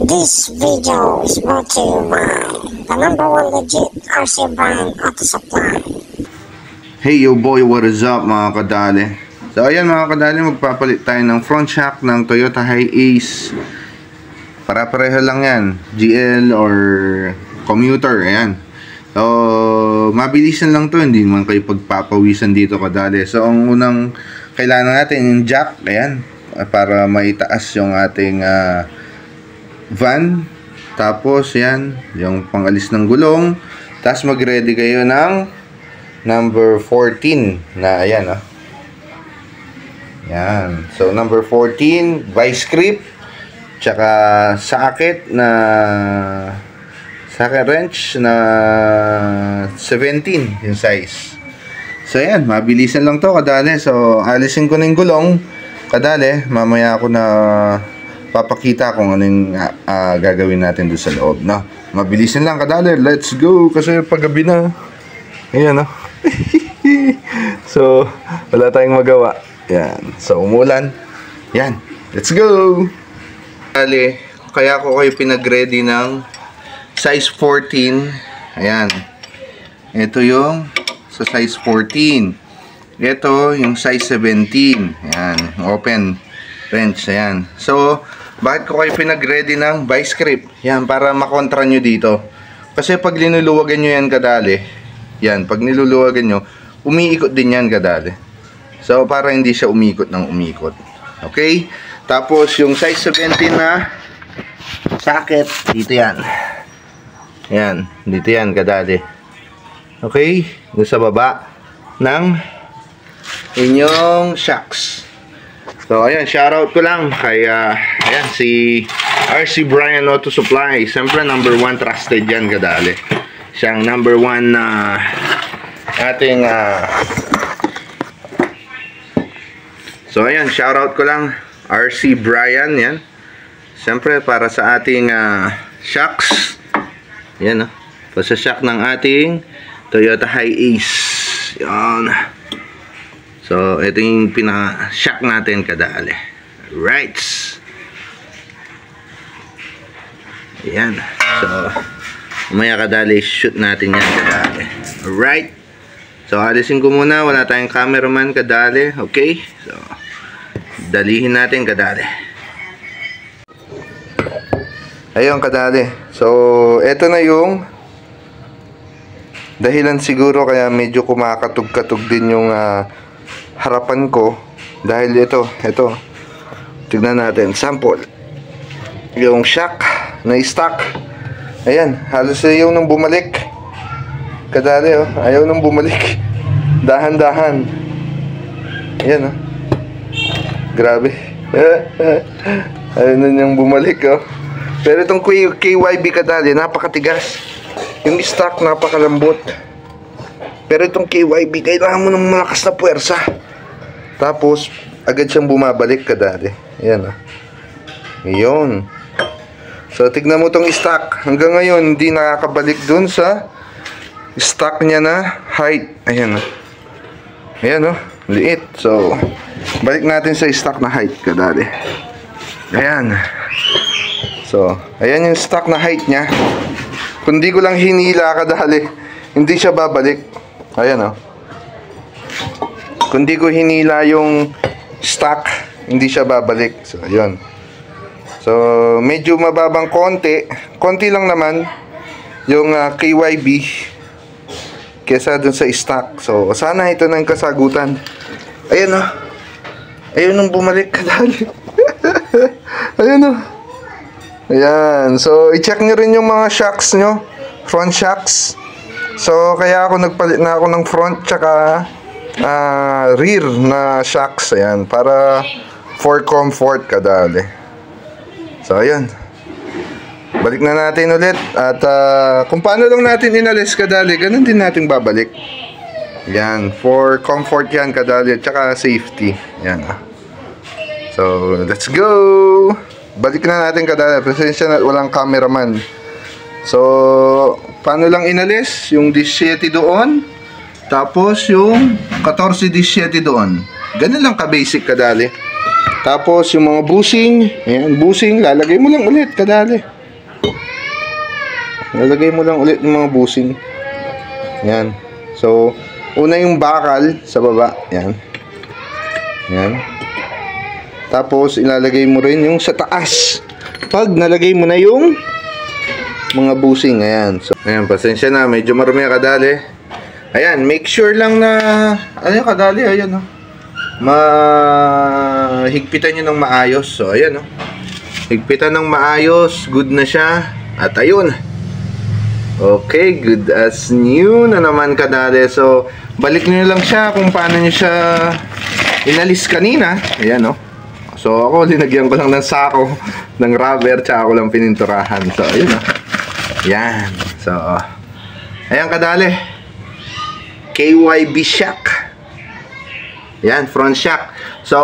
This video is brought to you by the #1 legit RC brand auto supply. Hey yo boy, what is up mga kadali? So ayan mga kadali, magpapalit tayo ng front shock ng Toyota Hiace. Para-pareho lang yan, GL or commuter, ayan. So mabilisan lang to, hindi naman kayo pagpapawisan dito kadali. So ang unang kailangan natin yung jack, ayan, para maitaas yung ating van. Tapos yan, yung pangalis ng gulong. Tapos mag-ready kayo ng number 14 na ayan, oh. Yan. So number 14, vice grip, tsaka socket wrench na 17 yung size. So ayan, mabilisan lang to kadali. So alisin ko na yung gulong kadali. Mamaya ako na papakita kung anong gagawin natin doon sa loob, no? Mabilisan lang kadali. Let's go kasi paggabi na. Ayan, no? So wala tayong magawa. Yan. So umulan. Yan. Let's go. Kadali, kaya ko kayo pinag-ready ng size 14. Ayan. Ito yung sa size 14. Ito yung size 17. Ayan. Open wrench. Ayan. So bakit ko kayo pinag-ready ng vice grip? Yan, para makontra nyo dito. Kasi pag linuluwagan nyo yan kadali, yan, pag niluluwagan nyo, umiikot din yan kadali. So para hindi siya umikot ng umikot. Okay? Tapos yung size 17 na socket, dito yan. Yan, dito yan kadali. Okay? Doon sa baba ng inyong shocks. So ayan, shoutout ko lang kay ayan, si RC Brian Auto Supply. Siyempre number 1 trusted yan kadali. Siyang number 1 na ating so ayan, shoutout ko lang RC Brian yan. Siyempre para sa ating shocks. Yan, para sa shock ng ating Toyota Hiace. Yan. So, ito yung pinaka-shock natin kadali. Right. Ayan. So, umaya kadali, shoot natin yan kadali. Alright. So, alisin ko muna. Wala tayong cameraman kadali. Okay. So, dalihin natin kadali. Ayun kadali. So, ito na yung dahilan siguro kaya medyo kumakatog-katog din yung harapan ko dahil ito tignan natin sample yung shock na stock. Ayan, halos ayaw nang bumalik kadali, oh. Ayaw nang bumalik, dahan-dahan. Ayan, oh. Grabe. Ayaw na niyang bumalik, oh. Pero itong KYB kadali, napakatigas. Yung stock napakalambot. Pero itong KYB, kailangan mo ng malakas na puwersa. Tapos, agad siyang bumabalik kadali. Ayan, oh. Ngayon. So, tignan mo itong stock. Hanggang ngayon, hindi nakakabalik dun sa stock niya na height. Ayan, oh. Ayan, oh. Liit. So, balik natin sa stock na height kadali. Ayan. So, ayan yung stock na height niya. Kung di ko lang hinila kadali, hindi siya babalik. Ayan, oh. Kung di ko hinila yung stock, hindi siya babalik. So, ayun. So, medyo mababang konti. Konti lang naman yung KYB kesa dun sa stock. So, sana ito na yung kasagutan. Ayan, oh. Ayun nung bumalik kadali. Ayan, oh. Ayan. So, i-check nyo rin yung mga shocks nyo. Front shocks. So, kaya ako nagpalit na ako ng front tsaka rear na shocks. Ayan. Para for comfort kadali. So, ayan. Balik na natin ulit. At kung paano lang natin inalis kadali, ganun din natin babalik. Ayan. For comfort yan kadali. Tsaka safety. Ayan. So, let's go! Balik na natin kadali. Presensya na walang cameraman. So, paano lang inalis? Yung 17 doon. Tapos yung 14-17 doon. Ganun lang ka-basic kadali. Tapos yung mga bushing, ayan, bushing, lalagay mo lang ulit kadali. Lalagay mo lang ulit yung mga busing. Yan. So, una yung bakal sa baba. Yan. Yan. Tapos, ilalagay mo rin yung sa taas. Pag nalagay mo na yung mga busing. Ayan. So, ayan, pasensya na. Medyo marumi kadali. Ayan, make sure lang na ayan, kadali. Ayan, oh. Higpitan nyo ng maayos. So, ayan, oh. Higpitan ng maayos. Good na siya. At ayun. Okay, good as new na naman kadali. So, balik nyo lang siya kung paano nyo siya inalis kanina. Ayan, oh. So, ako, linagyan ko lang ng sako ng rubber, tsaka ako lang pininturahan. So, ayun, oh. Yan. So, ayan kadali. KYB shock. Yan, front shock. So,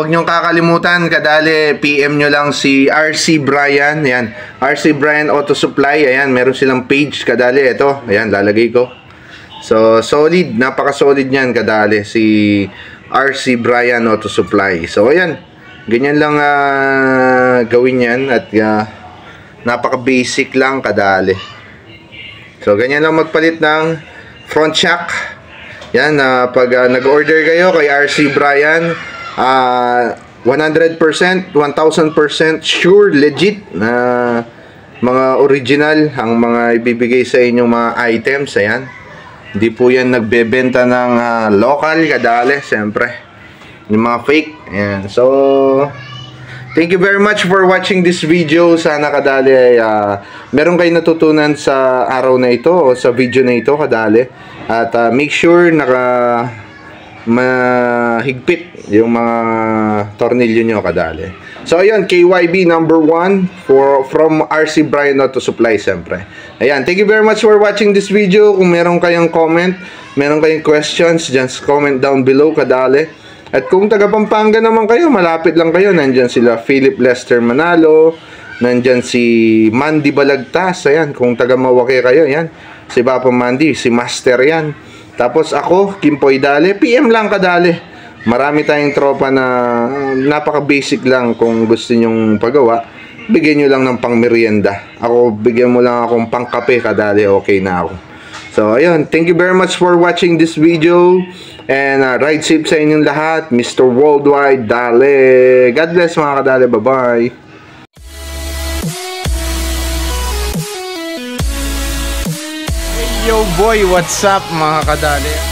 wag niyong kakalimutan, kadali, PM nyo lang si RC Brian. Yan, RC Brian Auto Supply. Ayan, meron silang page, kadali. Ito, ayan, lalagay ko. So, solid, napaka-solid niyan, kadali. Si RC Brian Auto Supply. So, ayan. Ganyan lang gawin yan. At napaka-basic lang, kadali. So, ganyan lang magpalit ng front shock. Yan, pag nag-order kayo kay RC Brian, 100%, 1000% sure, legit na mga original ang mga ibibigay sa inyong mga items. Ayan, hindi po yan nagbebenta ng local, kadali, siyempre yung mga fake. Ayan, so thank you very much for watching this video. Sana kadali ay meron kayo natutunan sa araw na ito o sa video na ito, kadali. At make sure mahigpit yung mga tornilyo nyo, kadali. So ayun, KYB number 1 from RC Brian Auto Supply, siyempre. Ayan, thank you very much for watching this video. Kung meron kayong comment, meron kayong questions, just comment down below, kadali. At kung taga Pampanga naman kayo, malapit lang kayo. Nandyan sila Philip Lester Manalo, nandyan si Mandy Balagtas. Ayan, kung taga Mawake kayo, yan, si Papa Mandy, si Master yan. Tapos ako, Kimpoy Dale, PM lang, kadali. Marami tayong tropa na napaka-basic lang. Kung gusto nyong pagawa, bigyan nyo lang ng pang-merienda. Ako, bigyan mo lang akong pang-kape, kadali, okay na ako. So, ayun, thank you very much for watching this video. And ride safe sa inyong lahat. Mr. Worldwide, Dale. God bless mga kadali. Bye-bye. Hey, yo boy, what's up mga kadali?